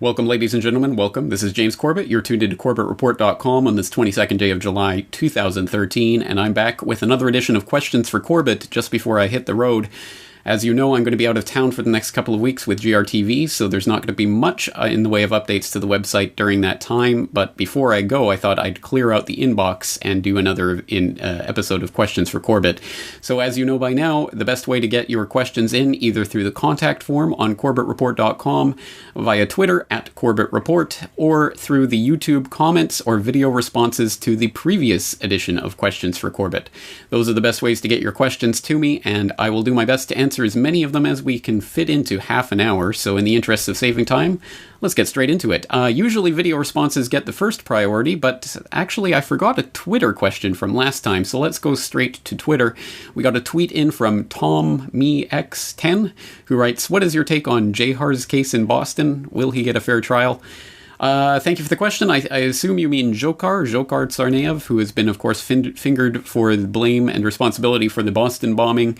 Welcome, ladies and gentlemen. Welcome. This is James Corbett. You're tuned into CorbettReport.com on this 22nd day of July 2013, and I'm back with another edition of Questions for Corbett just before I hit the road. As you know, I'm going to be out of town for the next couple of weeks with GRTV, so there's not going to be much in the way of updates to the website during that time. But before I go, I thought I'd clear out the inbox and do another episode of Questions for Corbett. So as you know by now, the best way to get your questions in, either through the contact form on CorbettReport.com, via Twitter at CorbettReport, or through the YouTube comments or video responses to the previous edition of Questions for Corbett. Those are the best ways to get your questions to me, and I will do my best to answer as many of them as we can fit into half an hour, so in the interest of saving time, let's get straight into it. Usually video responses get the first priority, but actually I forgot a Twitter question from last time, so let's go straight to Twitter. We got a tweet in from TomMeX10, who writes, "What is your take on Jahar's case in Boston? Will he get a fair trial?" Thank you for the question. I assume you mean Dzhokhar Tsarnaev, who has been, of course, fingered for the blame and responsibility for the Boston bombing.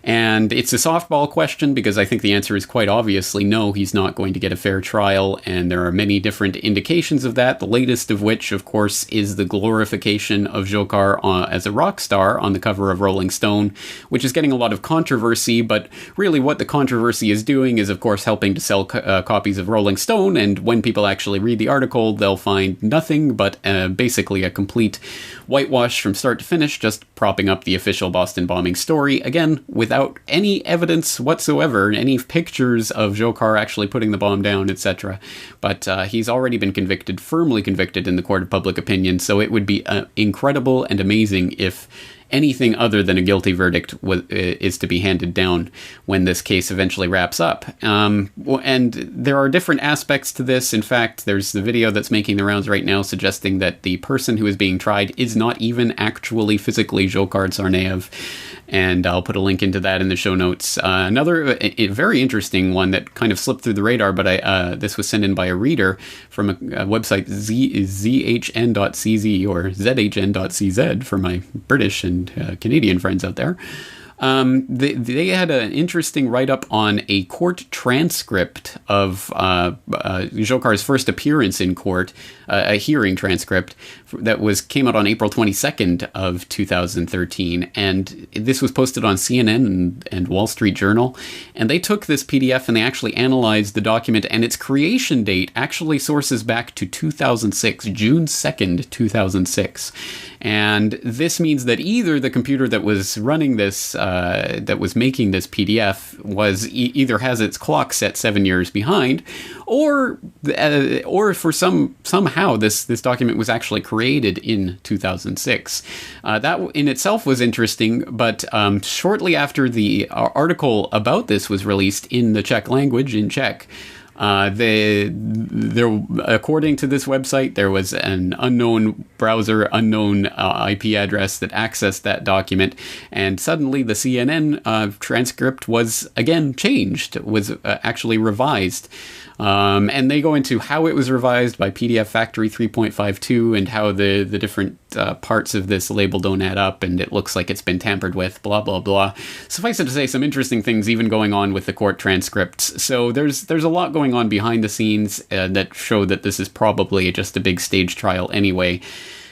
And it's a softball question because I think the answer is quite obviously no, he's not going to get a fair trial, and there are many different indications of that, the latest of which, of course, is the glorification of Dzhokhar as a rock star on the cover of Rolling Stone, which is getting a lot of controversy, but really what the controversy is doing is, of course, helping to sell copies of Rolling Stone, and when people actually read the article, they'll find nothing but basically a complete whitewash from start to finish, just propping up the official Boston bombing story, again, without any evidence whatsoever, any pictures of Dzhokhar actually putting the bomb down, etc. But he's already been convicted, firmly convicted in the court of public opinion, so it would be incredible and amazing if anything other than a guilty verdict is to be handed down when this case eventually wraps up. And there are different aspects to this. In fact, there's the video that's making the rounds right now suggesting that the person who is being tried is not even actually physically Dzhokhar Tsarnaev. And I'll put a link into that in the show notes. Another very interesting one that kind of slipped through the radar, but this was sent in by a reader from a website zhn.cz or zhn.cz for my British and Canadian friends out there. They had an interesting write-up on a court transcript of Dzhokhar's first appearance in court, a hearing transcript that came out on April 22nd of 2013, and this was posted on CNN and Wall Street Journal, and they took this PDF and they actually analyzed the document, and its creation date actually sources back to 2006, June 2nd, 2006. And this means that either the computer that was running this, that was making this PDF, either has its clock set 7 years behind, or for somehow this document was actually created in 2006. That in itself was interesting, but shortly after the article about this was released in the Czech language, in Czech, according to this website, there was an unknown browser, unknown IP address that accessed that document, and suddenly the CNN transcript was again changed, was actually revised. And they go into how it was revised by PDF Factory 3.52 and how the different parts of this label don't add up, and it looks like it's been tampered with, blah, blah, blah. Suffice it to say, some interesting things even going on with the court transcripts. So there's a lot going on behind the scenes that show that this is probably just a big stage trial anyway.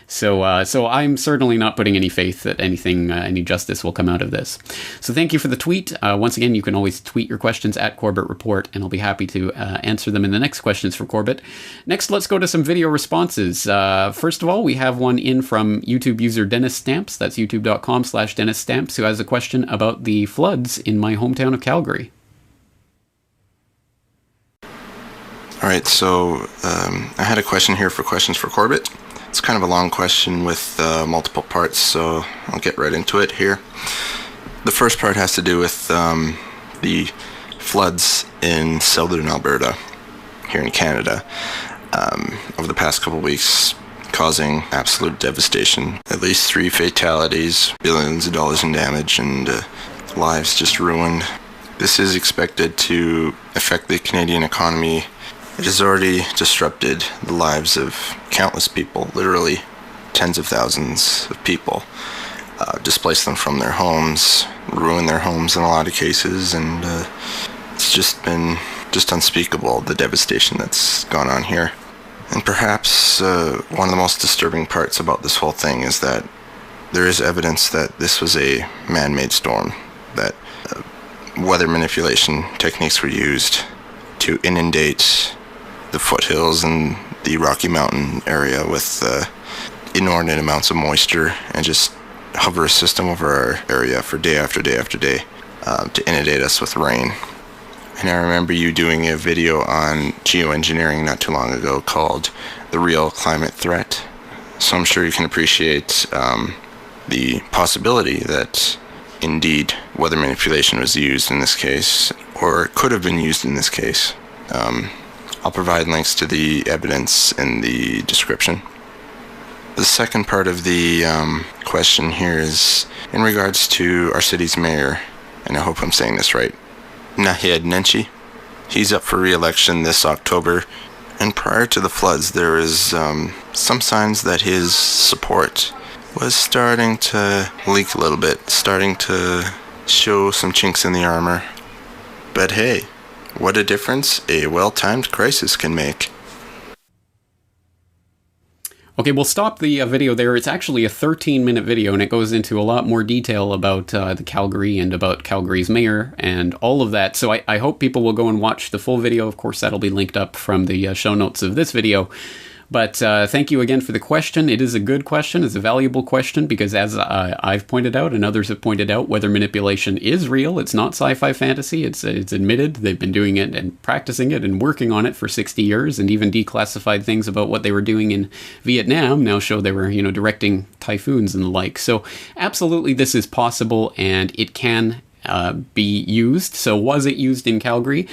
So I'm certainly not putting any faith that any justice will come out of this. So thank you for the tweet. Once again, you can always tweet your questions at Corbett Report, and I'll be happy to answer them in the next Questions for Corbett. Next, let's go to some video responses. First of all, we have one in from YouTube user Dennis Stamps. That's youtube.com/Dennis Stamps, who has a question about the floods in my hometown of Calgary. All right, so I had a question here for Questions for Corbett. It's kind of a long question with multiple parts, so I'll get right into it here. The first part has to do with the floods in southern Alberta, here in Canada, over the past couple of weeks, causing absolute devastation. At least 3 fatalities, billions of dollars in damage, and lives just ruined. This is expected to affect the Canadian economy. It has already disrupted the lives of countless people, literally tens of thousands of people, displaced them from their homes, ruined their homes in a lot of cases, and it's just been just unspeakable, the devastation that's gone on here. And perhaps one of the most disturbing parts about this whole thing is that there is evidence that this was a man-made storm, that weather manipulation techniques were used to inundate the foothills and the Rocky Mountain area with inordinate amounts of moisture and just hover a system over our area for day after day after day to inundate us with rain. And I remember you doing a video on geoengineering not too long ago called The Real Climate Threat. So I'm sure you can appreciate the possibility that indeed weather manipulation was used in this case, or could have been used in this case. I'll provide links to the evidence in the description. The second part of the question here is in regards to our city's mayor, and I hope I'm saying this right, Nahid Nenshi. He's up for re-election this October, and prior to the floods there is some signs that his support was starting to leak a little bit, starting to show some chinks in the armor. But hey, what a difference a well-timed crisis can make. Okay, we'll stop the video there. It's actually a 13-minute video, and it goes into a lot more detail about the Calgary and about Calgary's mayor and all of that. So I hope people will go and watch the full video. Of course, that'll be linked up from the show notes of this video. But thank you again for the question. It is a good question. It's a valuable question because, as I've pointed out and others have pointed out, weather manipulation is real. It's not sci-fi fantasy. It's admitted. They've been doing it and practicing it and working on it for 60 years, and even declassified things about what they were doing in Vietnam now show they were, directing typhoons and the like. So absolutely this is possible, and it can be used. So was it used in Calgary?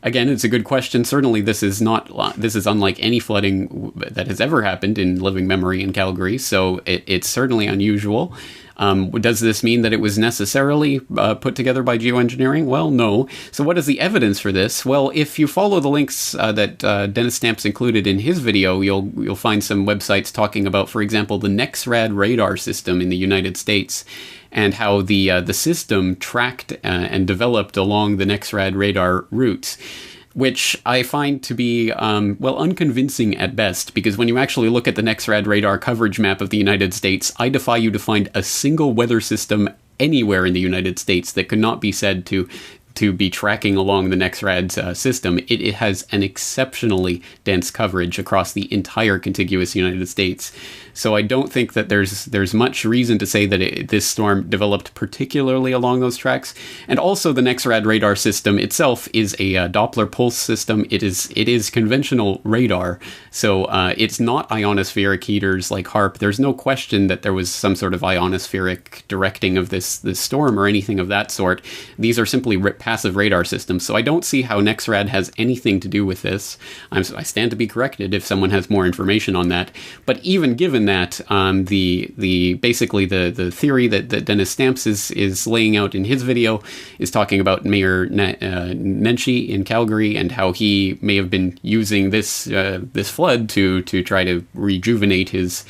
Again, it's a good question. Certainly, this is unlike any flooding that has ever happened in living memory in Calgary. So it's certainly unusual. Does this mean that it was necessarily put together by geoengineering? Well, no. So what is the evidence for this? Well, if you follow the links that Dennis Stamps included in his video, you'll find some websites talking about, for example, the NEXRAD radar system in the United States, and how the system tracked and developed along the NEXRAD radar routes, which I find to be, unconvincing at best, because when you actually look at the NEXRAD radar coverage map of the United States, I defy you to find a single weather system anywhere in the United States that could not be said to be tracking along the NEXRAD system. It has an exceptionally dense coverage across the entire contiguous United States. So I don't think that there's much reason to say that this storm developed particularly along those tracks. And also the NEXRAD radar system itself is a Doppler pulse system. It is conventional radar. So it's not ionospheric heaters like HARP. There's no question that there was some sort of ionospheric directing of this storm or anything of that sort. These are simply passive radar systems. So I don't see how NEXRAD has anything to do with this. I stand to be corrected if someone has more information on that. But even given that, basically the theory that Dennis Stamps is laying out in his video is talking about Mayor Nenshi in Calgary and how he may have been using this flood to try to rejuvenate his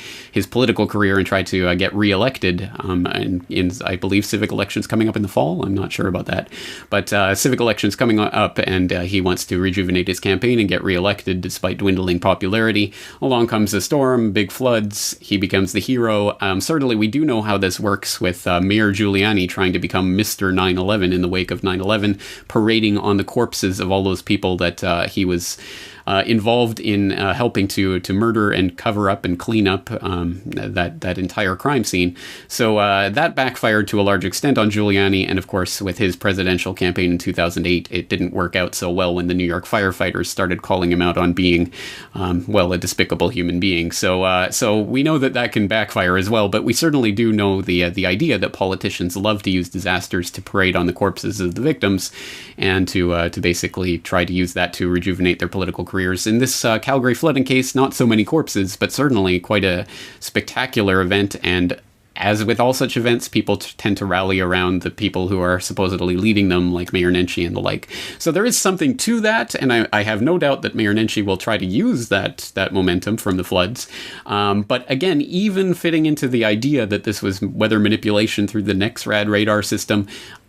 political career and try to get reelected. And in, I believe, civic elections coming up in the fall. I'm not sure about that, but civic elections coming up, and he wants to rejuvenate his campaign and get reelected despite dwindling popularity. Along comes a storm, big floods. He becomes the hero. Certainly, we do know how this works with Mayor Giuliani trying to become Mr. 9/11 in the wake of 9/11, parading on the corpses of all those people that he was involved in helping to murder and cover up and clean up that entire crime scene. So that backfired to a large extent on Giuliani, and of course with his presidential campaign in 2008, it didn't work out so well when the New York firefighters started calling him out on being, a despicable human being. So we know that can backfire as well, but we certainly do know the idea that politicians love to use disasters to parade on the corpses of the victims and to basically try to use that to rejuvenate their political careers. In this Calgary flooding case, not so many corpses, but certainly quite a spectacular event. And as with all such events, people tend to rally around the people who are supposedly leading them, like Mayor Nenshi and the like. So there is something to that, and I have no doubt that Mayor Nenshi will try to use that momentum from the floods. But again, even fitting into the idea that this was weather manipulation through the NEXRAD radar system,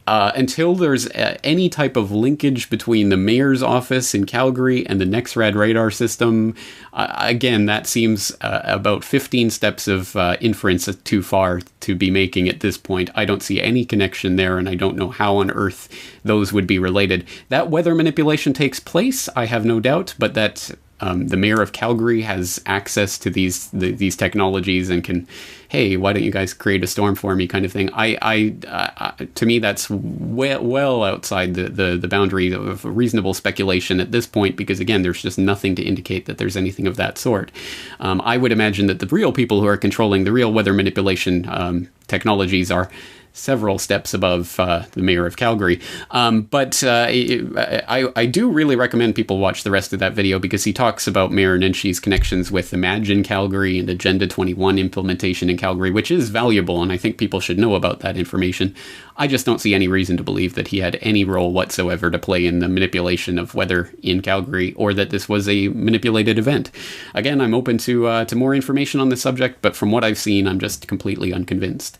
until there's any type of linkage between the mayor's office in Calgary and the NexRad radar system, again, that seems about 15 steps of inference too far to be making at this point. I don't see any connection there, and I don't know how on earth those would be related. That weather manipulation takes place, I have no doubt, but that the mayor of Calgary has access to these technologies and can, hey, why don't you guys create a storm for me, kind of thing. To me, that's well outside the boundary of reasonable speculation at this point, because again, there's just nothing to indicate that there's anything of that sort. I would imagine that the real people who are controlling the real weather manipulation technologies are several steps above the mayor of Calgary. But I do really recommend people watch the rest of that video, because he talks about Mayor Nenshie's connections with Imagine Calgary and Agenda 21 implementation in Calgary, which is valuable, and I think people should know about that information. I just don't see any reason to believe that he had any role whatsoever to play in the manipulation of weather in Calgary, or that this was a manipulated event. Again, I'm open to more information on this subject, but from what I've seen, I'm just completely unconvinced.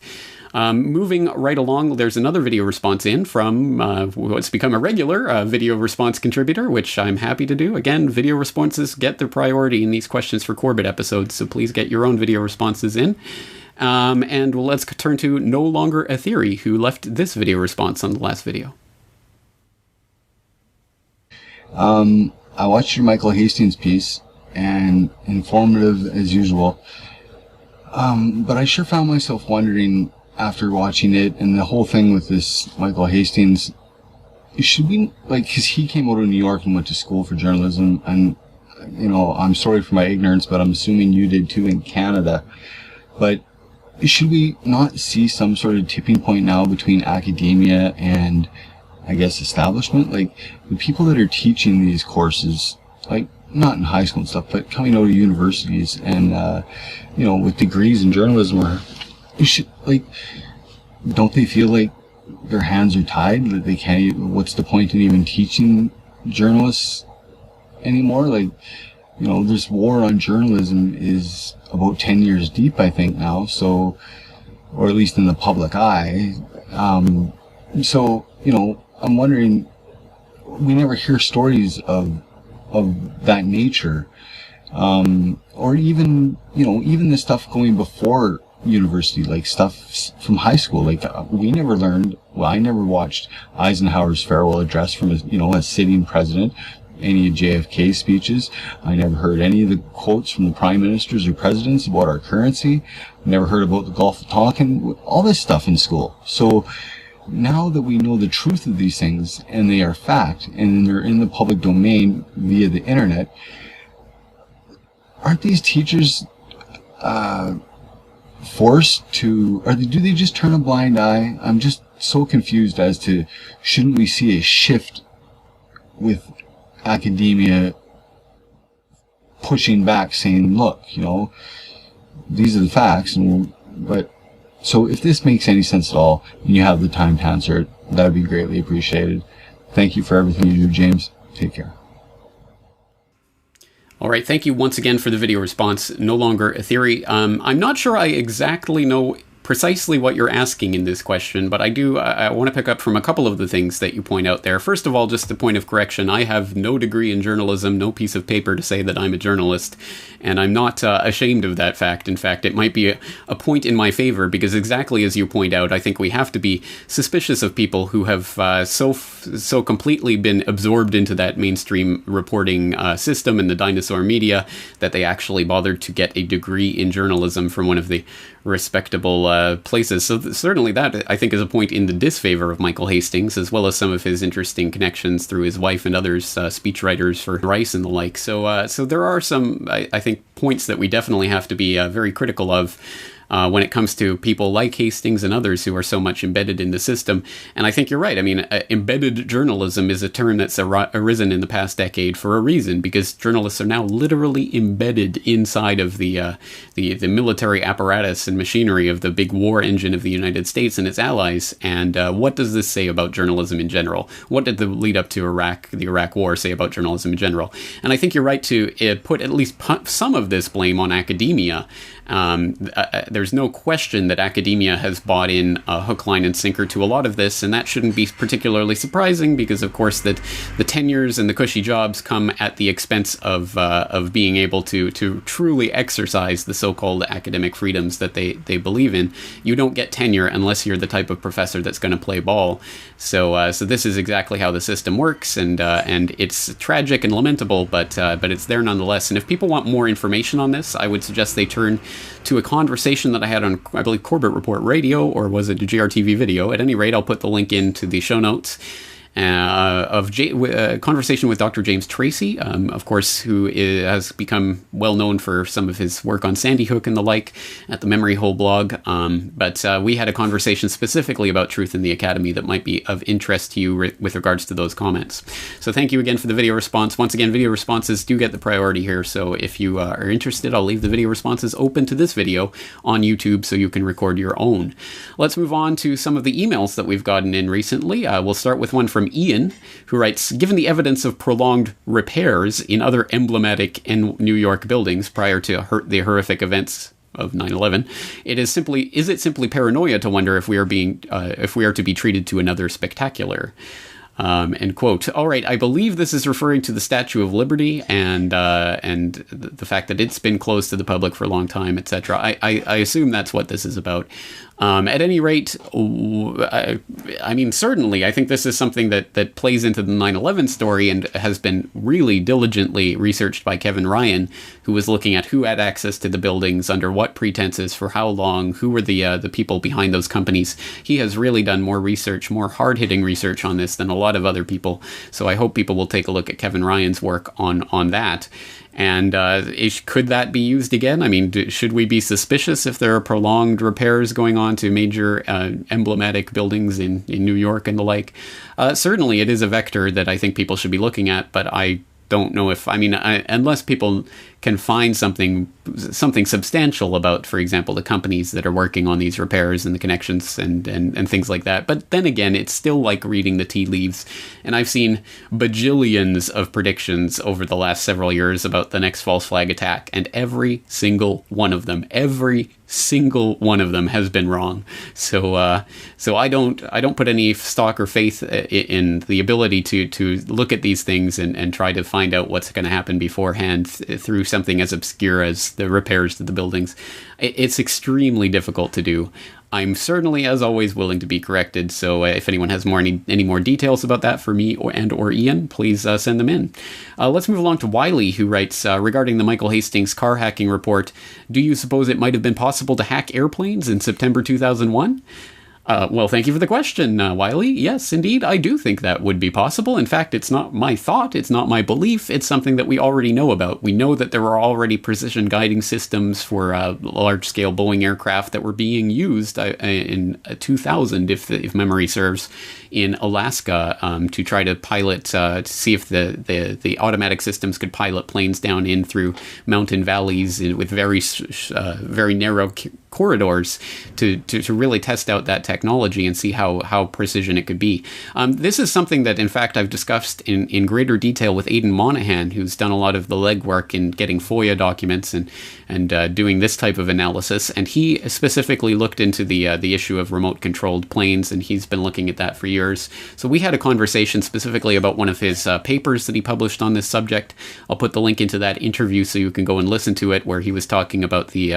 Moving right along, there's another video response in from what's become a regular video response contributor, which I'm happy to do. Again, video responses get their priority in these Questions for Corbett episodes, so please get your own video responses in. And let's turn to No Longer a Theory, who left this video response on the last video. I watched your Michael Hastings piece, and informative as usual. But I sure found myself wondering, after watching it and the whole thing with this Michael Hastings, should we, because he came out of New York and went to school for journalism, and, I'm sorry for my ignorance, but I'm assuming you did too in Canada. But should we not see some sort of tipping point now between academia and, I guess, establishment? The people that are teaching these courses, not in high school and stuff, but coming out of universities and, with degrees in journalism, or don't they feel like their hands are tied, that they can't, what's the point in even teaching journalists anymore? This war on journalism is about 10 years deep, I think now, so, or at least in the public eye. I'm wondering, we never hear stories of that nature, or even the stuff going before university, stuff from high school. We never learned, I never watched Eisenhower's farewell address from a sitting president, any of JFK's speeches. I never heard any of the quotes from the prime ministers or presidents about our currency. Never heard about the Gulf of Tonkin, all this stuff in school. So now that we know the truth of these things, and they are fact, and they're in the public domain via the internet, aren't these teachers forced to, do they just turn a blind eye? I'm just so confused as to, shouldn't we see a shift with academia pushing back, saying, look, these are the facts, so if this makes any sense at all, and you have the time to answer it, that would be greatly appreciated. Thank you for everything you do, James. Take care. All right, thank you once again for the video response. No Longer a Theory. I'm not sure I exactly know precisely what you're asking in this question, but I want to pick up from a couple of the things that you point out there. First of all, just a point of correction, I have no degree in journalism, no piece of paper to say that I'm a journalist, and I'm not ashamed of that fact. In fact, it might be a point in my favor, because exactly as you point out, I think we have to be suspicious of people who have so completely been absorbed into that mainstream reporting system and the dinosaur media that they actually bothered to get a degree in journalism from one of the respectable places. So certainly that, I think, is a point in the disfavor of Michael Hastings, as well as some of his interesting connections through his wife and others, speechwriters for Rice and the like. So there are some, I think, points that we definitely have to be very critical of when it comes to people like Hastings and others who are so much embedded in the system. And I think you're right. I mean, embedded journalism is a term that's arisen in the past decade for a reason, because journalists are now literally embedded inside of the military apparatus and machinery of the big war engine of the United States and its allies. And what does this say about journalism in general? What did the lead up to the Iraq War say about journalism in general? And I think you're right to put at least some of this blame on academia. there's no question that academia has bought in hook, line, and sinker to a lot of this, and that shouldn't be particularly surprising because, of course, that the tenures and the cushy jobs come at the expense of being able to truly exercise the so-called academic freedoms that they believe in. You don't get tenure unless you're the type of professor that's going to play ball. So this is exactly how the system works, and it's tragic and lamentable, but it's there nonetheless. And if people want more information on this, I would suggest they turn to a conversation that I had on, I believe, Corbett Report Radio, or was it a GRTV video? At any rate, I'll put the link into the show notes. Of conversation with Dr. James Tracy, of course, who has become well known for some of his work on Sandy Hook and the like at the Memory Hole blog. But we had a conversation specifically about truth in the academy that might be of interest to you with regards to those comments. So thank you again for the video response. Once again, video responses do get the priority here. So if you are interested, I'll leave the video responses open to this video on YouTube so you can record your own. Let's move on to some of the emails that we've gotten in recently. We'll start with one from Ian, who writes, given the evidence of prolonged repairs in other emblematic New York buildings prior to the horrific events of 9/11, is it simply paranoia to wonder if we are to be treated to another spectacular? End quote. All right, I believe this is referring to the Statue of Liberty and the fact that it's been closed to the public for a long time, etc. I assume that's what this is about. At any rate, I mean, certainly, I think this is something that plays into the 9/11 story and has been really diligently researched by Kevin Ryan, who was looking at who had access to the buildings, under what pretenses, for how long, who were the people behind those companies. He has really done more research, more hard-hitting research on this than a lot of other people. So I hope people will take a look at Kevin Ryan's work on that. And could that be used again? I mean, should we be suspicious if there are prolonged repairs going on to major emblematic buildings in New York and the like? Certainly, it is a vector that I think people should be looking at, but I don't know if, unless people can find something substantial about, for example, the companies that are working on these repairs and the connections and things like that. But then again, it's still like reading the tea leaves. And I've seen bajillions of predictions over the last several years about the next false flag attack, and every single one of them has been wrong. So I don't put any stock or faith in the ability to look at these things and try to find out what's going to happen beforehand through something as obscure as the repairs to the buildings. It's extremely difficult to do. I'm certainly, as always, willing to be corrected, so if anyone has any more details about that for me or Ian, please send them in. Let's move along to Wiley, who writes, regarding the Michael Hastings car hacking report, do you suppose it might have been possible to hack airplanes in September 2001? Well, thank you for the question, Wiley. Yes, indeed, I do think that would be possible. In fact, it's not my thought, it's not my belief, it's something that we already know about. We know that there were already precision guiding systems for large-scale Boeing aircraft that were being used in 2000, if memory serves, in Alaska to try to pilot, to see if the automatic systems could pilot planes down in through mountain valleys with very narrow corridors to really test out that technology and see how precision it could be. This is something that, in fact, I've discussed in greater detail with Aidan Monahan, who's done a lot of the legwork in getting FOIA documents and doing this type of analysis. And he specifically looked into the issue of remote-controlled planes, and he's been looking at that for years. So we had a conversation specifically about one of his papers that he published on this subject. I'll put the link into that interview so you can go and listen to it, where he was talking about the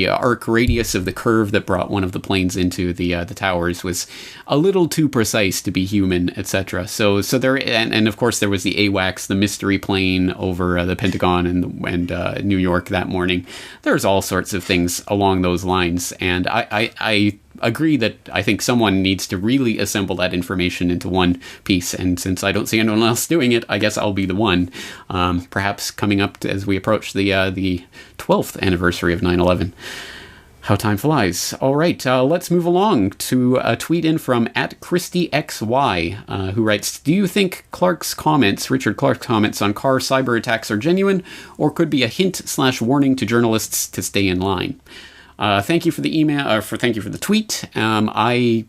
arc radius of the curve that brought one of the planes into the towers was a little too precise to be human, etc. So there, and of course there was the AWACS, the mystery plane over the Pentagon and New York that morning. There's all sorts of things along those lines, and I agree that I think someone needs to really assemble that information into one piece, and since I don't see anyone else doing it, I guess I'll be the one, perhaps coming up as we approach the 12th anniversary of 9/11. How time flies. All right, let's move along to a tweet in from @ChristyXY, who writes, do you think Richard Clark's comments on car cyber attacks are genuine, or could be a hint/warning to journalists to stay in line? Thank you for the email, thank you for the tweet. I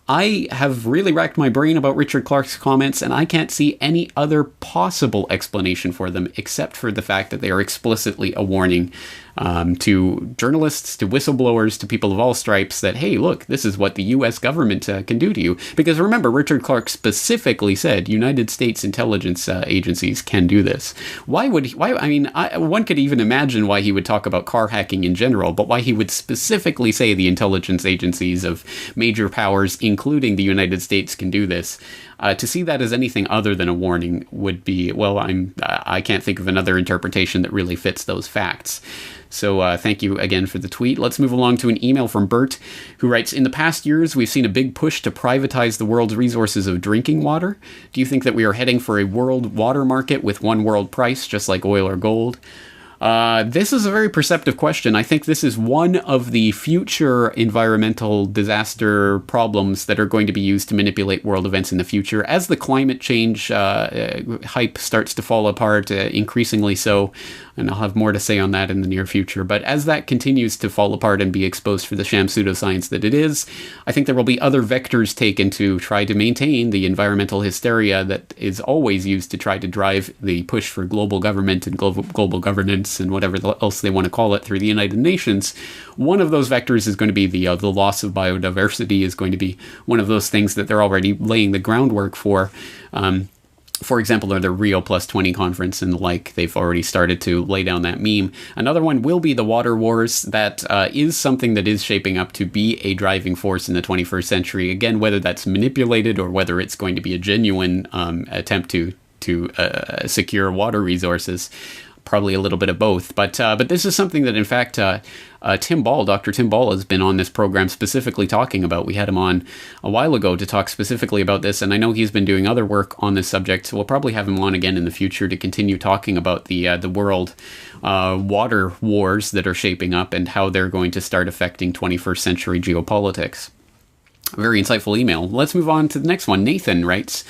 I have really racked my brain about Richard Clarke's comments, and I can't see any other possible explanation for them except for the fact that they are explicitly a warning to journalists, to whistleblowers, to people of all stripes that, hey, look, this is what the U.S. government can do to you. Because remember, Richard Clarke specifically said United States intelligence agencies can do this. Why? I mean, one could even imagine why he would talk about car hacking in general, but why he would specifically say the intelligence agencies of major powers, including the United States, can do this. To see that as anything other than a warning would be, well, I can't think of another interpretation that really fits those facts. So thank you again for the tweet. Let's move along to an email from Bert, who writes, in the past years, we've seen a big push to privatize the world's resources of drinking water. Do you think that we are heading for a world water market with one world price, just like oil or gold? This is a very perceptive question. I think this is one of the future environmental disaster problems that are going to be used to manipulate world events in the future. As the climate change hype starts to fall apart, increasingly so, and I'll have more to say on that in the near future. But as that continues to fall apart and be exposed for the sham pseudoscience that it is, I think there will be other vectors taken to try to maintain the environmental hysteria that is always used to try to drive the push for global government and global governance and whatever else they want to call it through the United Nations. One of those vectors is going to be the loss of biodiversity is going to be one of those things that they're already laying the groundwork for. For example, the Rio Plus 20 conference and the like, they've already started to lay down that meme. Another one will be the water wars. That is something that is shaping up to be a driving force in the 21st century. Again, whether that's manipulated or whether it's going to be a genuine attempt to secure water resources. Probably a little bit of both, but this is something that, in fact, Dr. Tim Ball has been on this program specifically talking about. We had him on a while ago to talk specifically about this, and I know he's been doing other work on this subject, so we'll probably have him on again in the future to continue talking about the world water wars that are shaping up and how they're going to start affecting 21st century geopolitics. A very insightful email. Let's move on to the next one. Nathan writes,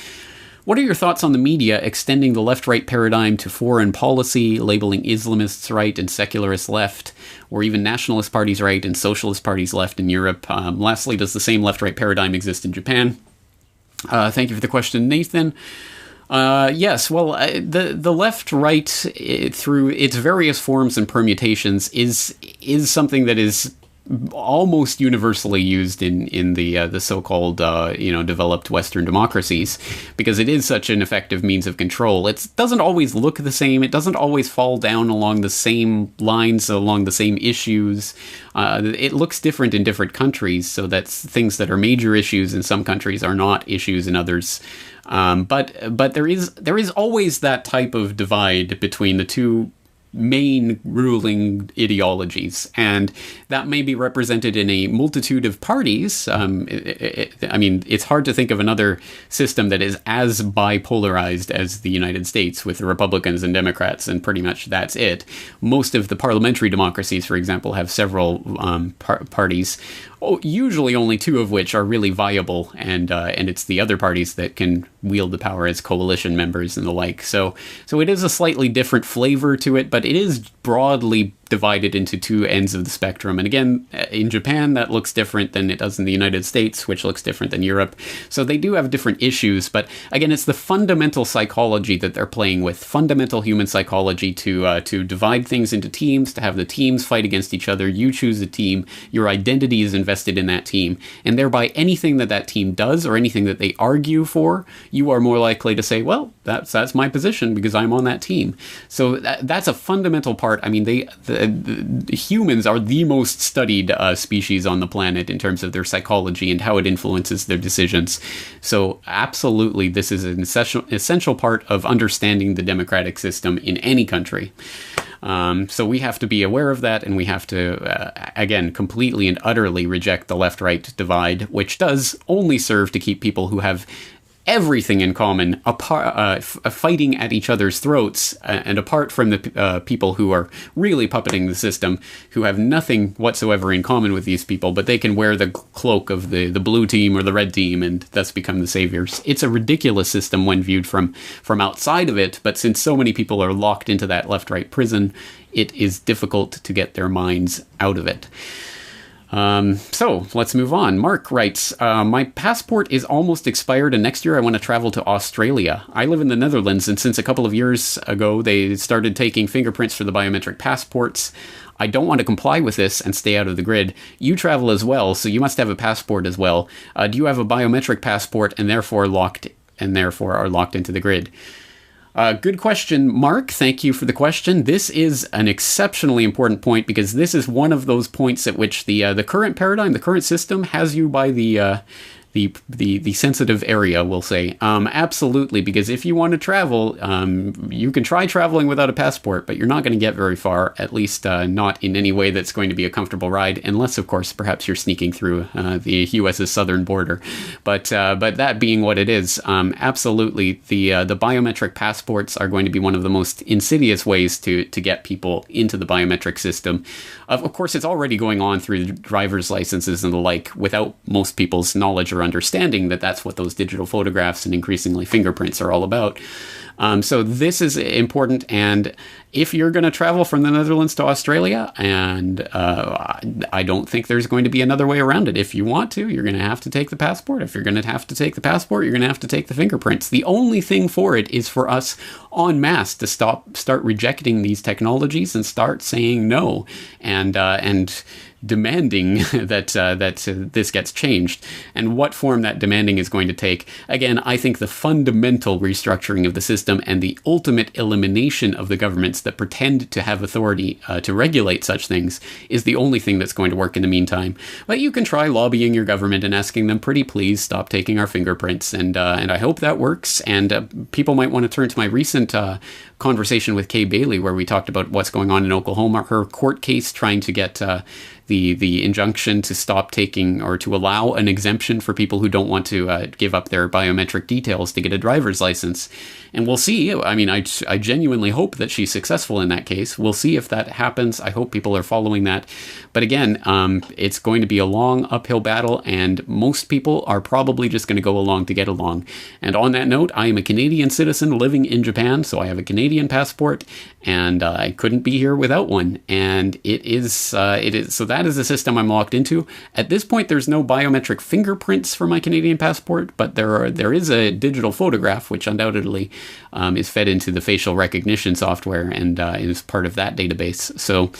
what are your thoughts on the media extending the left-right paradigm to foreign policy, labeling Islamists right and secularists left, or even nationalist parties right and socialist parties left in Europe? Lastly, does the same left-right paradigm exist in Japan? Thank you for the question, Nathan. Yes, well, the left-right, through its various forms and permutations, is something that is almost universally used in the so-called developed Western democracies, because it is such an effective means of control. It doesn't always look the same. It doesn't always fall down along the same lines, along the same issues. It looks different in different countries, so that things that are major issues in some countries are not issues in others. But there is always that type of divide between the two main ruling ideologies, and that may be represented in a multitude of parties. I mean, it's hard to think of another system that is as bipolarized as the United States, with the Republicans and Democrats, and pretty much that's it. Most of the parliamentary democracies, for example, have several parties, usually only two of which are really viable, and it's the other parties that can wield the power as coalition members and the like. So it is a slightly different flavor to it, but it is broadly divided into two ends of the spectrum. And again, in Japan, that looks different than it does in the United States, which looks different than Europe. So they do have different issues, but again, it's the fundamental psychology that they're playing with, fundamental human psychology to divide things into teams, to have the teams fight against each other. You choose a team, your identity is invested in that team, and thereby anything that team does or anything that they argue for, you are more likely to say, well, that's my position because I'm on that team. So that's a fundamental part. I mean, the humans are the most studied species on the planet in terms of their psychology and how it influences their decisions. So absolutely, this is an essential part of understanding the democratic system in any country. So we have to be aware of that, and we have to, again, completely and utterly reject the left-right divide, which does only serve to keep people who have everything in common, fighting at each other's throats, and apart from the people who are really puppeting the system, who have nothing whatsoever in common with these people, but they can wear the cloak of the blue team or the red team and thus become the saviors. It's a ridiculous system when viewed from outside of it, but since so many people are locked into that left-right prison, it is difficult to get their minds out of it. So let's move on. Mark writes, my passport is almost expired and next year I want to travel to Australia. I live in the Netherlands and since a couple of years ago they started taking fingerprints for the biometric passports. I don't want to comply with this and stay out of the grid. You travel as well, so you must have a passport as well. Do you have a biometric passport and therefore are locked into the grid? Good question, Mark. Thank you for the question. This is an exceptionally important point because this is one of those points at which the current paradigm, the current system, has you by the sensitive area, we'll say. Absolutely, because if you want to travel, you can try traveling without a passport, but you're not going to get very far, at least not in any way that's going to be a comfortable ride, unless, of course, perhaps you're sneaking through the U.S.'s southern border. But that being what it is, absolutely, the biometric passports are going to be one of the most insidious ways to get people into the biometric system. Of course, it's already going on through driver's licenses and the like, without most people's knowledge or understanding that that's what those digital photographs and increasingly fingerprints are all about. So this is important, and if you're going to travel from the Netherlands to Australia, and I don't think there's going to be another way around it. If you want to, you're going to have to take the passport. If you're going to have to take the passport, you're going to have to take the fingerprints. The only thing for it is for us en masse to start rejecting these technologies and start saying no, and demanding that this gets changed. And what form that demanding is going to take, again, I think the fundamental restructuring of the system and the ultimate elimination of the governments that pretend to have authority to regulate such things is the only thing that's going to work in the meantime. But you can try lobbying your government and asking them, pretty please stop taking our fingerprints, and I hope that works. And people might want to turn to my recent conversation with Kay Bailey, where we talked about what's going on in Oklahoma, her court case trying to get the injunction to stop taking, or to allow an exemption for people who don't want to give up their biometric details to get a driver's license. And we'll see. I mean, I genuinely hope that she's successful in that case. We'll see if that happens. I hope people are following that. But again, it's going to be a long uphill battle, and most people are probably just going to go along to get along. And on that note, I am a Canadian citizen living in Japan, so I have a Canadian passport, and I couldn't be here without one. And it is so that is the system I'm locked into. At this point, there's no biometric fingerprints for my Canadian passport, but there is a digital photograph, which undoubtedly is fed into the facial recognition software and is part of that database. So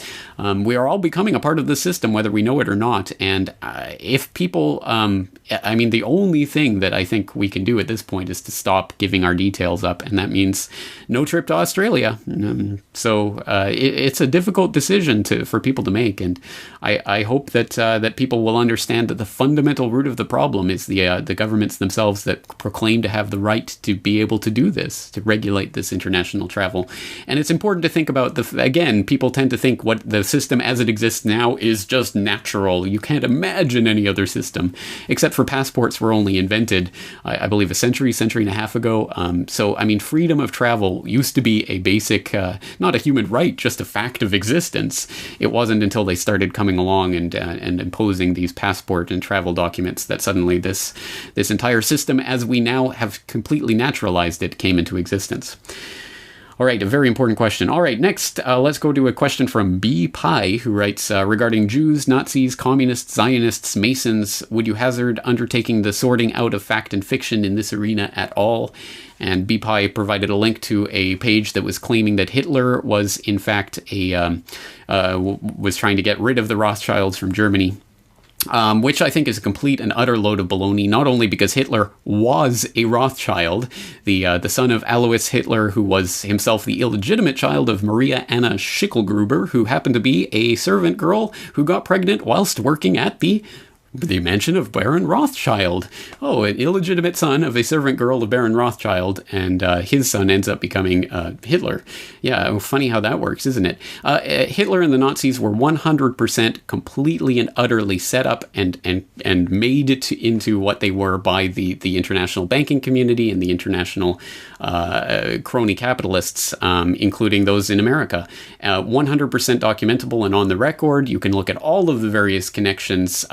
we are all becoming a part of the system, whether we know it or not. And if people, I mean, the only thing that I think we can do at this point is to stop giving our details up, and that means no trip to Australia. So it's a difficult decision for people to make, and I hope that people will understand that the fundamental root of the problem is the governments themselves that proclaim to have the right to be able to do this, to regulate this international travel. And it's important to think about, again, people tend to think what the system as it exists now is just natural. You can't imagine any other system, except for passports were only invented, I believe, a century and a half ago. So, I mean, freedom of travel used to be a basic, not a human right, just a fact of existence. It wasn't until they started coming along and imposing these passport and travel documents that suddenly this entire system, as we now have completely naturalized it, came into existence. All right, a very important question. All right, next, let's go to a question from B. Pie, who writes, regarding Jews, Nazis, communists, Zionists, Masons, would you hazard undertaking the sorting out of fact and fiction in this arena at all? And B. Pie provided a link to a page that was claiming that Hitler was, in fact, was trying to get rid of the Rothschilds from Germany. Which I think is a complete and utter load of baloney, not only because Hitler was a Rothschild, the son of Alois Hitler, who was himself the illegitimate child of Maria Anna Schicklgruber, who happened to be a servant girl who got pregnant whilst working at the mansion of Baron Rothschild. Oh, an illegitimate son of a servant girl of Baron Rothschild, and his son ends up becoming Hitler. Yeah, funny how that works, isn't it? Hitler and the Nazis were 100% completely and utterly set up and made it into what they were by the international banking community and the international crony capitalists, including those in America. 100% documentable and on the record. You can look at all of the various connections.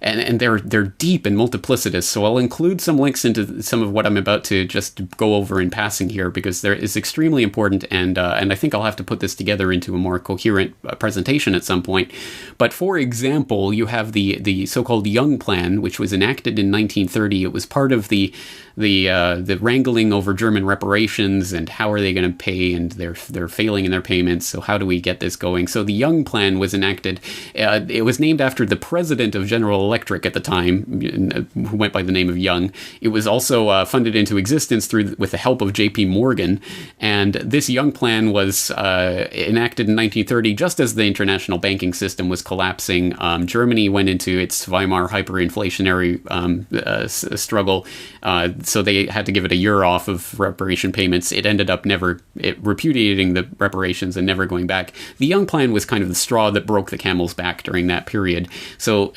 and they're deep and multiplicitous. So I'll include some links into some of what I'm about to just go over in passing here, because there is extremely important, and I think I'll have to put this together into a more coherent presentation at some point. But for example, you have the so-called Young Plan, which was enacted in 1930. It was part of the wrangling over German reparations and how are they going to pay, and they're failing in their payments. So how do we get this going? So the Young Plan was enacted. It was named after the president of General Electric at the time, who went by the name of Young. It was also funded into existence with the help of J.P. Morgan. And this Young Plan was enacted in 1930, just as the international banking system was collapsing. Germany went into its Weimar hyperinflationary struggle. So they had to give it a year off of reparation payments. It ended up repudiating the reparations and never going back. The Young Plan was kind of the straw that broke the camel's back during that period. So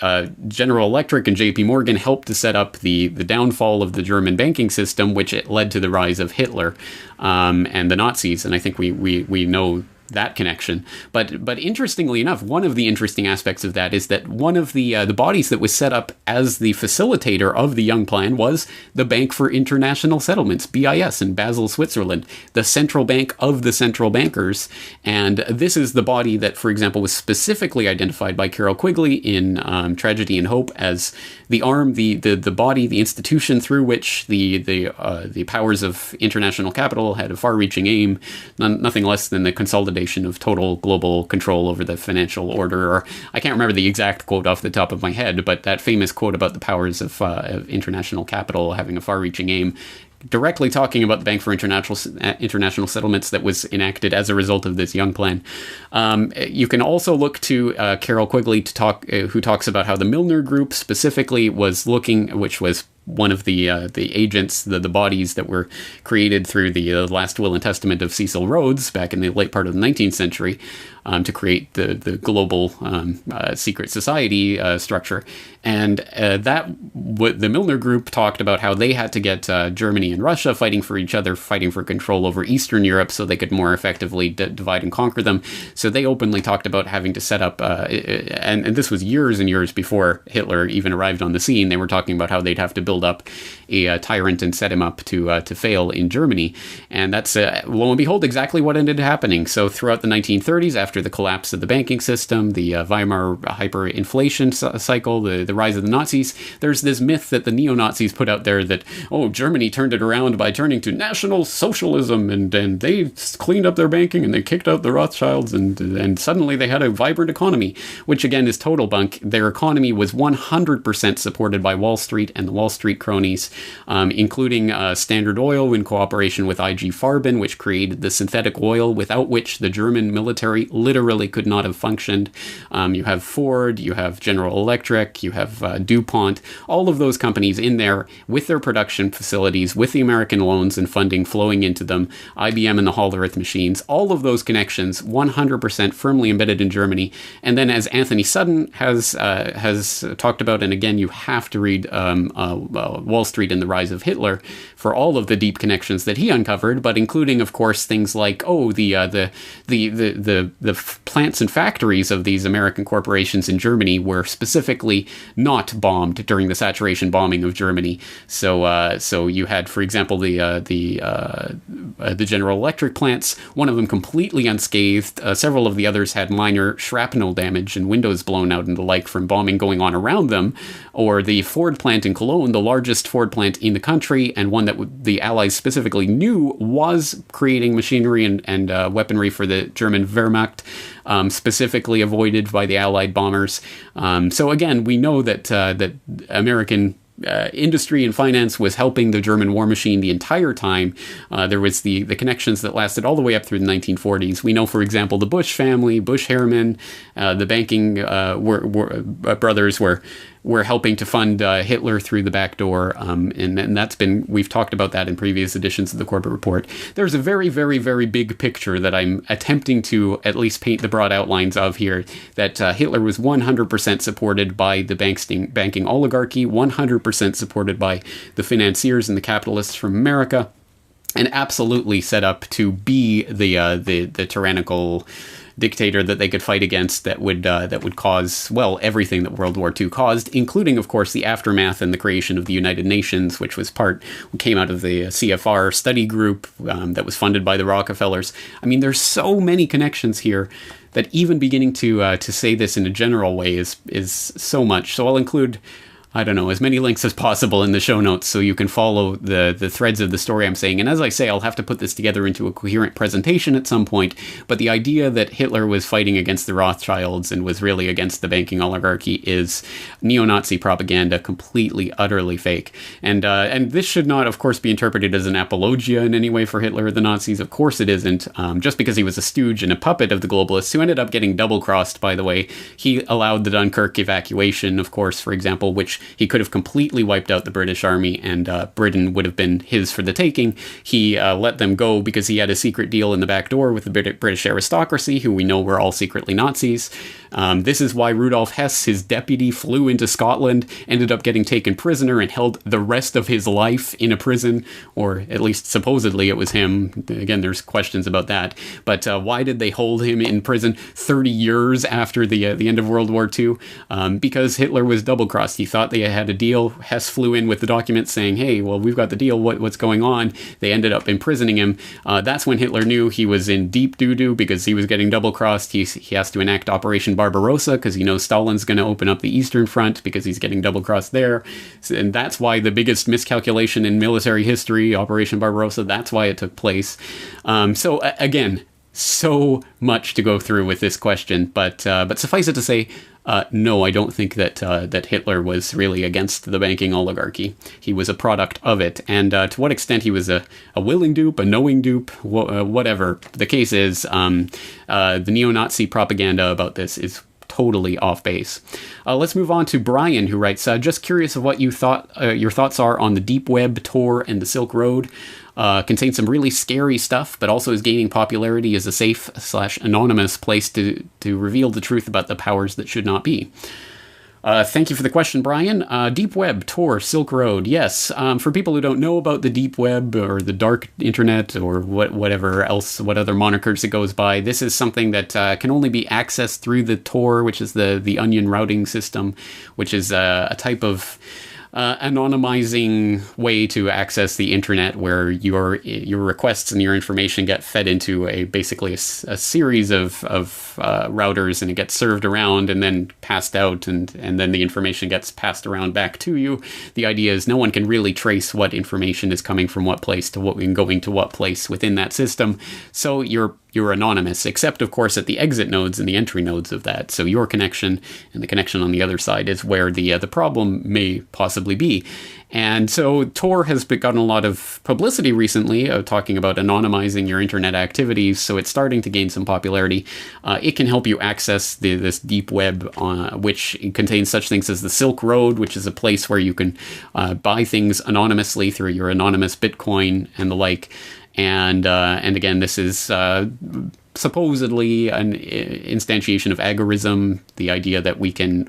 General Electric and J.P. Morgan helped to set up the downfall of the German banking system, which it led to the rise of Hitler and the Nazis. And I think we know that connection. But interestingly enough, one of the interesting aspects of that is that one of the bodies that was set up as the facilitator of the Young Plan was the Bank for International Settlements, BIS, in Basel, Switzerland, the central bank of the central bankers. And this is the body that, for example, was specifically identified by Carroll Quigley in Tragedy and Hope as the arm, the body, the institution through which the powers of international capital had a far-reaching aim, nothing less than the consolidation of total global control over the financial order. Or I can't remember the exact quote off the top of my head, but that famous quote about the powers of international capital having a far-reaching aim, directly talking about the Bank for International Settlements that was enacted as a result of this Young Plan. You can also look to Carroll Quigley who talks about how the Milner Group specifically was looking, which was one of the agents, the bodies that were created through the last will and testament of Cecil Rhodes back in the late part of the 19th century to create the global secret society structure. And the Milner Group talked about how they had to get Germany and Russia fighting for each other, fighting for control over Eastern Europe so they could more effectively divide and conquer them. So they openly talked about having to set up, and this was years and years before Hitler even arrived on the scene. They were talking about how they'd have to build up a tyrant and set him up to fail in Germany. And that's, lo and behold, exactly what ended up happening. So throughout the 1930s, after the collapse of the banking system, the Weimar hyperinflation cycle, the rise of the Nazis, there's this myth that the neo-Nazis put out there that, Germany turned it around by turning to National Socialism, and they cleaned up their banking and they kicked out the Rothschilds, and suddenly they had a vibrant economy, which again is total bunk. Their economy was 100% supported by Wall Street and the Wall Street cronies, including Standard Oil in cooperation with IG Farben, which created the synthetic oil without which the German military literally could not have functioned. You have Ford, you have General Electric, you have DuPont, all of those companies in there with their production facilities, with the American loans and funding flowing into them, IBM and the Hall Earth machines, all of those connections 100% firmly embedded in Germany. And then, as Anthony Sutton has talked about, and again, you have to read Wall Street and the Rise of Hitler for all of the deep connections that he uncovered, but including, of course, things like the plants and factories of these American corporations in Germany were specifically not bombed during the saturation bombing of Germany. So you had, for example, the General Electric plants, one of them completely unscathed. Several of the others had minor shrapnel damage and windows blown out and the like from bombing going on around them. Or the Ford plant in Cologne, the largest Ford plant in the country, and one that the Allies specifically knew was creating machinery and weaponry for the German Wehrmacht, specifically avoided by the Allied bombers. So again, we know that American industry and finance was helping the German war machine the entire time. There was the connections that lasted all the way up through the 1940s. We know, for example, the Bush family, Bush-Harriman, the banking brothers were helping to fund Hitler through the back door, and that's we've talked about that in previous editions of the Corbett Report. There's a very, very, very big picture that I'm attempting to at least paint the broad outlines of here, that Hitler was 100% supported by the banking oligarchy, 100% supported by the financiers and the capitalists from America, and absolutely set up to be the tyrannical dictator that they could fight against that would cause, well, everything that World War II caused, including, of course, the aftermath and the creation of the United Nations, which came out of the CFR study group that was funded by the Rockefellers. I mean, there's so many connections here that even beginning to say this in a general way is so much. So I'll include, I don't know, as many links as possible in the show notes so you can follow the threads of the story I'm saying. And as I say, I'll have to put this together into a coherent presentation at some point. But the idea that Hitler was fighting against the Rothschilds and was really against the banking oligarchy is neo-Nazi propaganda, completely, utterly fake. And this should not, of course, be interpreted as an apologia in any way for Hitler or the Nazis. Of course it isn't. Just because he was a stooge and a puppet of the globalists, who ended up getting double-crossed, by the way. He allowed the Dunkirk evacuation, of course, for example, which he could have completely wiped out the British army, and Britain would have been his for the taking. He let them go because he had a secret deal in the back door with the British aristocracy, who we know were all secretly Nazis. This is why Rudolf Hess, his deputy, flew into Scotland, ended up getting taken prisoner, and held the rest of his life in a prison, or at least supposedly it was him. Again, there's questions about that. But why did they hold him in prison 30 years after the end of World War II? Because Hitler was double-crossed. He thought they had a deal. Hess flew in with the documents saying, hey, well, we've got the deal. What's going on? They ended up imprisoning him. That's when Hitler knew he was in deep doo-doo because he was getting double-crossed. He has to enact Operation Barbarossa because he knows Stalin's going to open up the Eastern Front because he's getting double-crossed there. And that's why the biggest miscalculation in military history, Operation Barbarossa, that's why it took place. So again, so much to go through with this question, but suffice it to say, no, I don't think that Hitler was really against the banking oligarchy. He was a product of it, and to what extent he was a willing dupe, a knowing dupe, whatever the case is, the neo-Nazi propaganda about this is totally off base. Let's move on to Brian, who writes, just curious of what your thoughts are on the deep web, Tor, and the Silk Road. Contains some really scary stuff, but also is gaining popularity as a safe/anonymous place to reveal the truth about the powers that should not be. Thank you for the question, Brian. Deep Web, Tor, Silk Road. Yes, for people who don't know about the Deep Web or the Dark Internet or whatever else, what other monikers it goes by, this is something that can only be accessed through the Tor, which is the onion routing system, which is a type of anonymizing way to access the internet, where your requests and your information get fed into basically a series of routers, and it gets served around and then passed out, and then the information gets passed around back to you. The idea is no one can really trace what information is coming from what place to what and going to what place within that system. So you're anonymous, except of course at the exit nodes and the entry nodes of that. So your connection and the connection on the other side is where the problem may possibly be. And so Tor has gotten a lot of publicity recently, talking about anonymizing your internet activities, so it's starting to gain some popularity. It can help you access this deep web, which contains such things as the Silk Road, which is a place where you can buy things anonymously through your anonymous Bitcoin and the like. And again, this is supposedly an instantiation of agorism, the idea that we can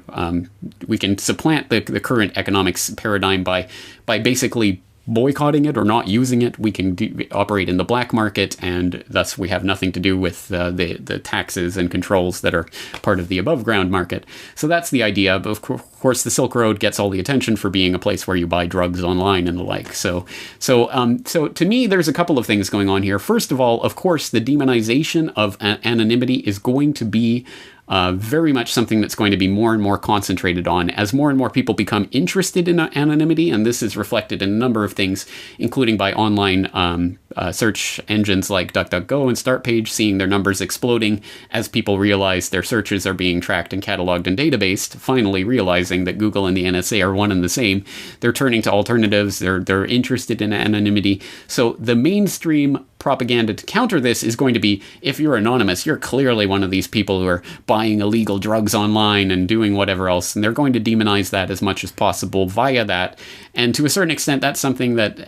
supplant the current economics paradigm by basically boycotting it or not using it. We can operate in the black market, and thus we have nothing to do with the taxes and controls that are part of the above ground market. So that's the idea. But of course, the Silk Road gets all the attention for being a place where you buy drugs online and the like. So to me, there's a couple of things going on here. First of all, of course, the demonization of anonymity is going to be very much something that's going to be more and more concentrated on as more and more people become interested in anonymity, and this is reflected in a number of things, including by online search engines like DuckDuckGo and StartPage seeing their numbers exploding as people realize their searches are being tracked and cataloged and databased, finally realizing that Google and the NSA are one and the same. They're turning to alternatives, they're interested in anonymity. So the mainstream propaganda to counter this is going to be, if you're anonymous, you're clearly one of these people who are buying illegal drugs online and doing whatever else, and they're going to demonize that as much as possible via that. And to a certain extent, that's something that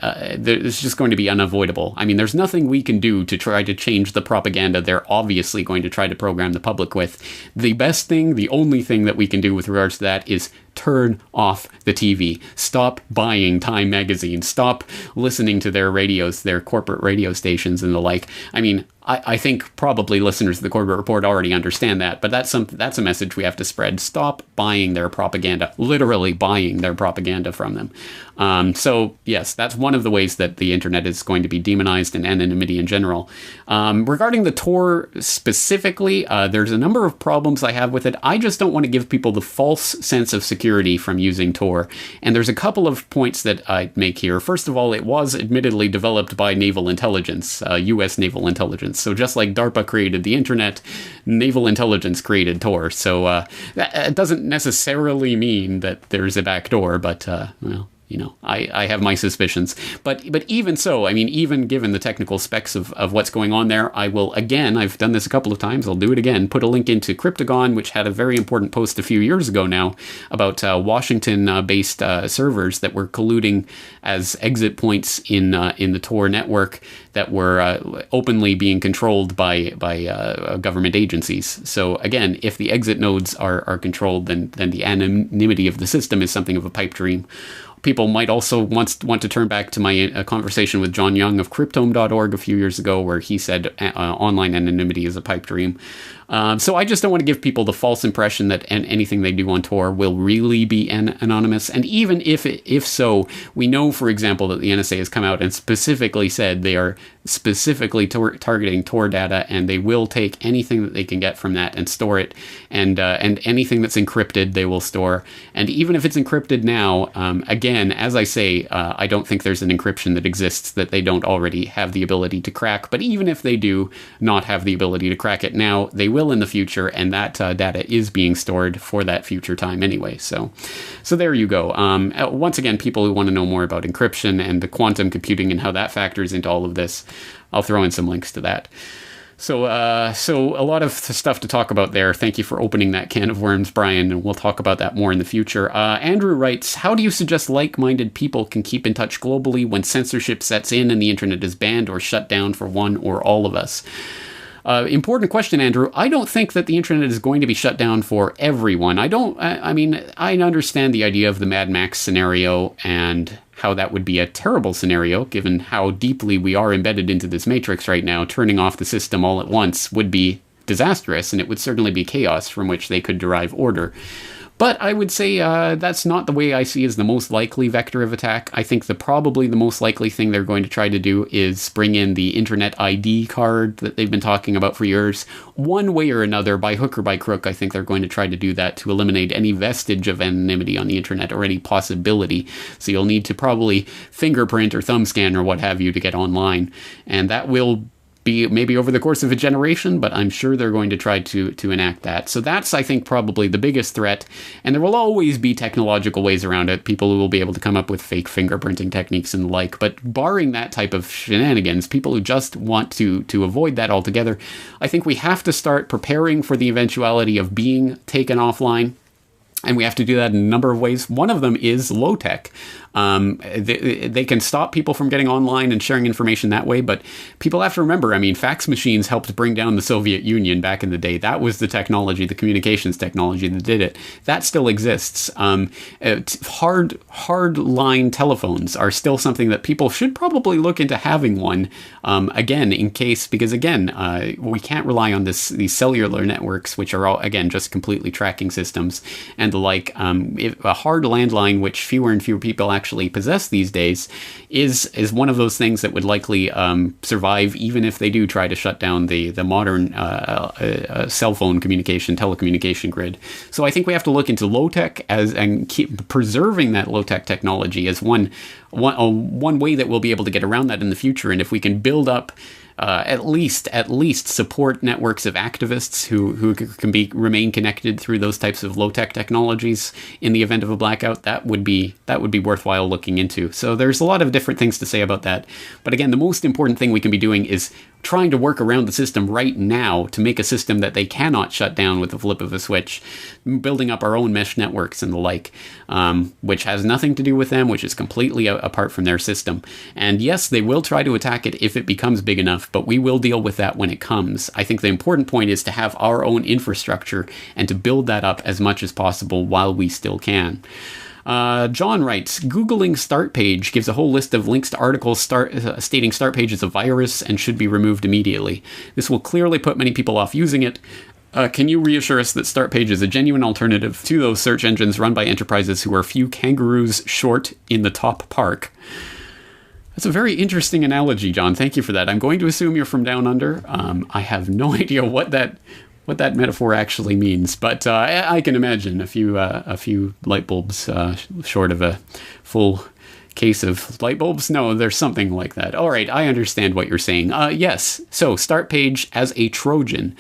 is just going to be unavoidable. I mean, there's nothing we can do to try to change the propaganda they're obviously going to try to program the public with. The best thing, the only thing that we can do with regards to that is turn off the TV. Stop buying Time magazine. Stop listening to their radios, their corporate radio stations and the like. I mean, I think probably listeners of the Corbett Report already understand that, but that's a message we have to spread. Stop buying their propaganda, literally buying their propaganda from them. So yes, that's one of the ways that the internet is going to be demonized and anonymity in general. Regarding the Tor specifically, there's a number of problems I have with it. I just don't want to give people the false sense of security from using Tor. And there's a couple of points that I make here. First of all, it was admittedly developed by naval intelligence, U.S. naval intelligence. So just like DARPA created the internet, naval intelligence created Tor. So that doesn't necessarily mean that there's a backdoor, but, well, you know, I have my suspicions. But even so, I mean, even given the technical specs of what's going on there, I will, again, I've done this a couple of times, I'll do it again, put a link into Cryptagon, which had a very important post a few years ago now about Washington-based servers that were colluding as exit points in the Tor network that were openly being controlled by government agencies. So again, if the exit nodes are controlled, then the anonymity of the system is something of a pipe dream. People might also want to turn back to my conversation with John Young of Cryptome.org a few years ago, where he said online anonymity is a pipe dream. So I just don't want to give people the false impression that anything they do on Tor will really be anonymous. And even if so, we know, for example, that the NSA has come out and specifically said they are specifically targeting Tor data, and they will take anything that they can get from that and store it. And anything that's encrypted, they will store. And even if it's encrypted now, again, as I say, I don't think there's an encryption that exists that they don't already have the ability to crack. But even if they do not have the ability to crack it now, they will in the future, and that data is being stored for that future time anyway. So there you go. Once again, people who want to know more about encryption and the quantum computing and how that factors into all of this, I'll throw in some links to that. So a lot of stuff to talk about there. Thank you for opening that can of worms, Brian, and we'll talk about that more in the future. Andrew writes, how do you suggest like-minded people can keep in touch globally when censorship sets in and the internet is banned or shut down for one or all of us? Important question, Andrew. I don't think that the internet is going to be shut down for everyone. I mean, I understand the idea of the Mad Max scenario and how that would be a terrible scenario, given how deeply we are embedded into this matrix right now. Turning off the system all at once would be disastrous, and it would certainly be chaos from which they could derive order. But I would say that's not the way I see as the most likely vector of attack. I think probably the most likely thing they're going to try to do is bring in the Internet ID card that they've been talking about for years. One way or another, by hook or by crook, I think they're going to try to do that to eliminate any vestige of anonymity on the internet or any possibility. So you'll need to probably fingerprint or thumb scan or what have you to get online. And that will be maybe over the course of a generation, but I'm sure they're going to try to enact that. So that's, I think, probably the biggest threat. And there will always be technological ways around it. People who will be able to come up with fake fingerprinting techniques and the like. But barring that type of shenanigans, people who just want to avoid that altogether, I think we have to start preparing for the eventuality of being taken offline. And we have to do that in a number of ways. One of them is low tech. They can stop people from getting online and sharing information that way, but people have to remember, I mean, fax machines helped bring down the Soviet Union back in the day. That was the technology, the communications technology that did it. That still exists. Hard line telephones are still something that people should probably look into having one, again, in case, because again, we can't rely on these cellular networks, which are all, again, just completely tracking systems and the like. A hard landline, which fewer and fewer people actually possess these days, is one of those things that would likely survive even if they do try to shut down the modern cell phone telecommunication grid. So I think we have to look into low tech and keep preserving that low tech technology as one way that we'll be able to get around that in the future. And if we can build up at least support networks of activists who can remain connected through those types of low-tech technologies in the event of a blackout, that would be worthwhile looking into. So there's a lot of different things to say about that. But again, the most important thing we can be doing is trying to work around the system right now to make a system that they cannot shut down with the flip of a switch, building up our own mesh networks and the like, which has nothing to do with them, which is completely apart from their system. And yes, they will try to attack it if it becomes big enough, but we will deal with that when it comes. I think the important point is to have our own infrastructure and to build that up as much as possible while we still can. John writes, Googling start page gives a whole list of links to articles stating start page is a virus and should be removed immediately. This will clearly put many people off using it. Can you reassure us that start page is a genuine alternative to those search engines run by enterprises who are a few kangaroos short in the top park? That's a very interesting analogy, John. Thank you for that. I'm going to assume you're from down under. I have no idea what that metaphor actually means, but I can imagine a few light bulbs short of a full case of light bulbs. No, there's something like that. All right, I understand what you're saying. Yes, so start page as a Trojan.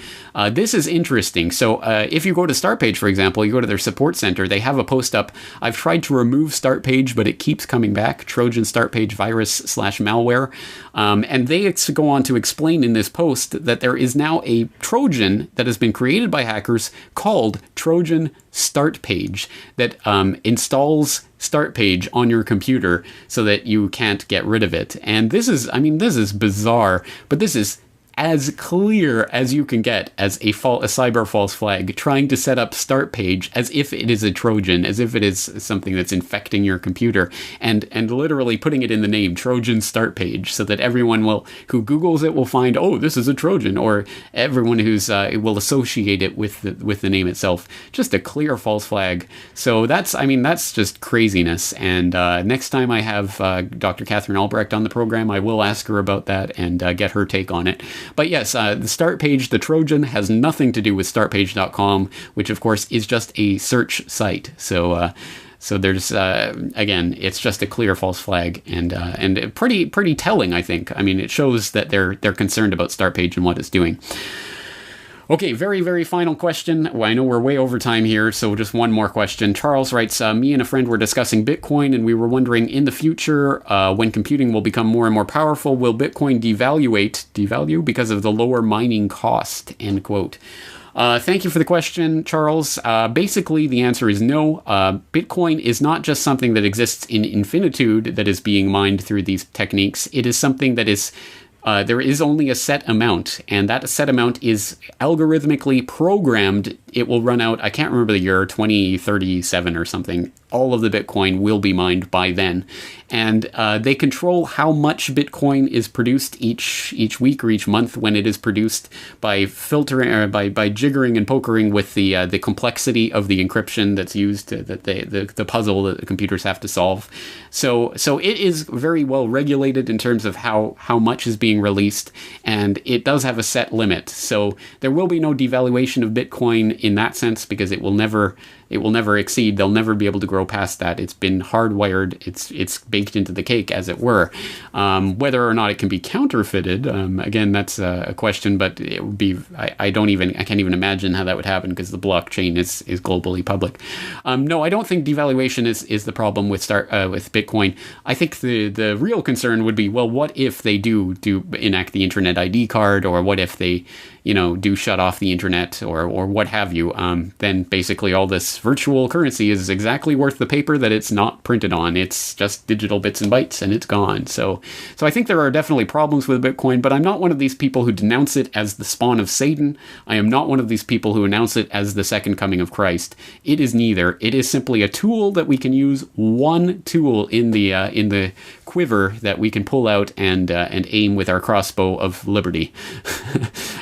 This is interesting. So if you go to start page, for example, you go to their support center, they have a post up. I've tried to remove start page, but it keeps coming back. Trojan start page virus /malware. And they go on to explain in this post that there is now a Trojan that has been created by hackers called Trojan Start Page that installs Start Page on your computer so that you can't get rid of it. And this is bizarre, but this is as clear as you can get as a cyber false flag, trying to set up Start Page as if it is a Trojan, as if it is something that's infecting your computer, and literally putting it in the name, Trojan Start Page, so that everyone who Googles it will find, oh, this is a Trojan, or everyone who's will associate it with the name itself. Just a clear false flag. So that's just craziness. And next time I have Dr. Catherine Albrecht on the program, I will ask her about that and get her take on it. But yes, the Start Page, the Trojan, has nothing to do with startpage.com, which of course is just a search site. So there's again, it's just a clear false flag, and pretty telling, I think. I mean, it shows that they're concerned about Start Page and what it's doing. Okay, very, very final question. Well, I know we're way over time here, so just one more question. Charles writes, me and a friend were discussing Bitcoin, and we were wondering, in the future, when computing will become more and more powerful, will Bitcoin devalue because of the lower mining cost, end quote. Thank you for the question, Charles. Basically, the answer is no. Bitcoin is not just something that exists in infinitude that is being mined through these techniques. It is something that is... there is only a set amount, and that set amount is algorithmically programmed. It will run out, I can't remember the year, 2037 or something. All of the Bitcoin will be mined by then. And they control how much Bitcoin is produced each week or each month when it is produced by filtering, or by jiggering and pokering with the complexity of the encryption that's used, the puzzle that the computers have to solve. So it is very well regulated in terms of how much is being released, and it does have a set limit. So there will be no devaluation of Bitcoin in that sense, because it will never exceed. They'll never be able to grow past that. It's been hardwired. It's baked into the cake, as it were. Whether or not it can be counterfeited, again, that's a question. But it would be. I can't even imagine how that would happen, because the blockchain is globally public. No, I don't think devaluation is the problem with Bitcoin. I think the real concern would be, well, what if they do enact the Internet ID card, or what if they do shut off the internet, or what have you. Then basically all this virtual currency is exactly worth the paper that it's not printed on. It's just digital bits and bytes, and it's gone. So I think there are definitely problems with Bitcoin, but I'm not one of these people who denounce it as the spawn of Satan. I am not one of these people who announce it as the second coming of Christ. It is neither. It is simply a tool that we can use, one tool in the quiver that we can pull out and aim with our crossbow of liberty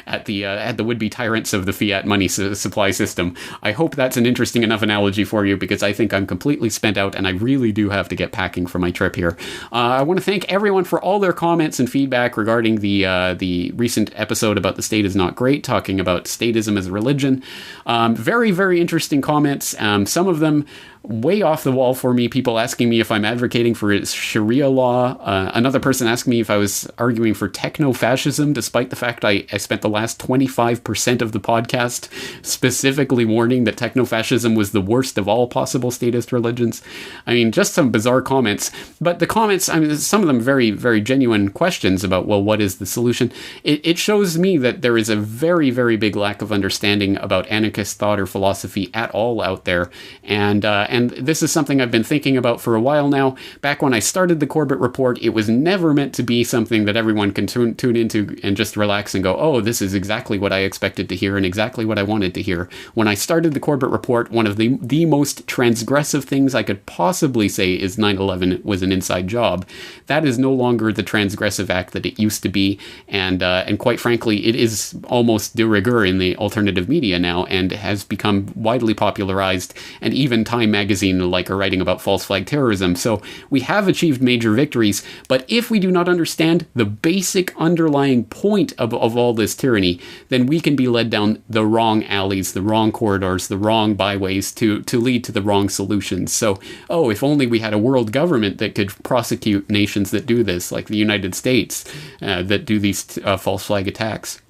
at the would-be tyrants of the fiat money supply system. I hope that's an interesting enough analogy for you, because I think I'm completely spent out and I really do have to get packing for my trip here. I want to thank everyone for all their comments and feedback regarding the recent episode about The State is Not Great, talking about statism as a religion. Very, very interesting comments. Some of them way off the wall for me. People asking me if I'm advocating for Sharia law. Another person asked me if I was arguing for techno-fascism, despite the fact I spent the last 25% of the podcast specifically warning that techno-fascism was the worst of all possible statist religions. I mean, just some bizarre comments. But the comments, I mean, some of them very, very genuine questions about, well, what is the solution? It shows me that there is a very, very big lack of understanding about anarchist thought or philosophy at all out there. And this is something I've been thinking about for a while now. Back when I started the Corbett Report, it was never meant to be something that everyone can tune into and just relax and go, oh, this is exactly what I expected to hear and exactly what I wanted to hear. When I started the Corbett Report, one of the most transgressive things I could possibly say is 9/11 was an inside job. That is no longer the transgressive act that it used to be, and quite frankly, it is almost de rigueur in the alternative media now, and has become widely popularized, and even Time magazine are writing about false flag terrorism. So we have achieved major victories, but if we do not understand the basic underlying point of all this tyranny, then we can be led down the wrong alleys, the wrong corridors, the wrong byways to lead to the wrong solutions. So, if only we had a world government that could prosecute nations that do this, like the United States, that do these false flag attacks.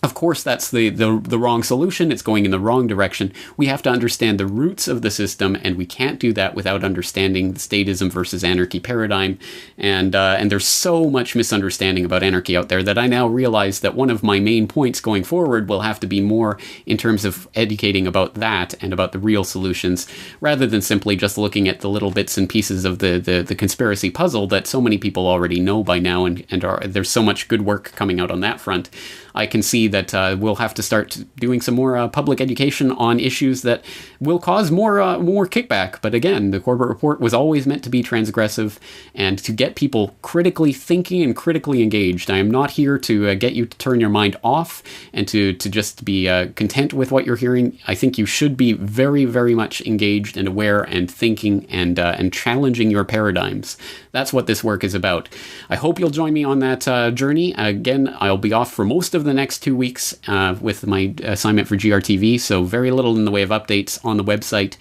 Of course, that's the wrong solution. It's going in the wrong direction. We have to understand the roots of the system, and we can't do that without understanding the statism versus anarchy paradigm. And there's so much misunderstanding about anarchy out there that I now realize that one of my main points going forward will have to be more in terms of educating about that and about the real solutions, rather than simply just looking at the little bits and pieces of the conspiracy puzzle that so many people already know by now, and there's so much good work coming out on that front. I can see that we'll have to start doing some more public education on issues that will cause more kickback. But again, the Corbett Report was always meant to be transgressive and to get people critically thinking and critically engaged. I am not here to get you to turn your mind off and to just be content with what you're hearing. I think you should be very, very much engaged and aware and thinking and challenging your paradigms. That's what this work is about. I hope you'll join me on that journey. Again, I'll be off for most of the next 2 weeks with my assignment for GRTV, so very little in the way of updates on the website.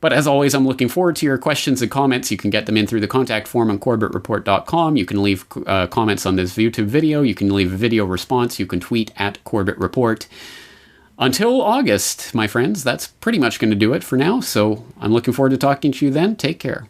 But as always, I'm looking forward to your questions and comments. You can get them in through the contact form on CorbettReport.com. You can leave comments on this YouTube video. You can leave a video response. You can tweet at Corbett Report. Until August, my friends, that's pretty much going to do it for now. So I'm looking forward to talking to you then. Take care.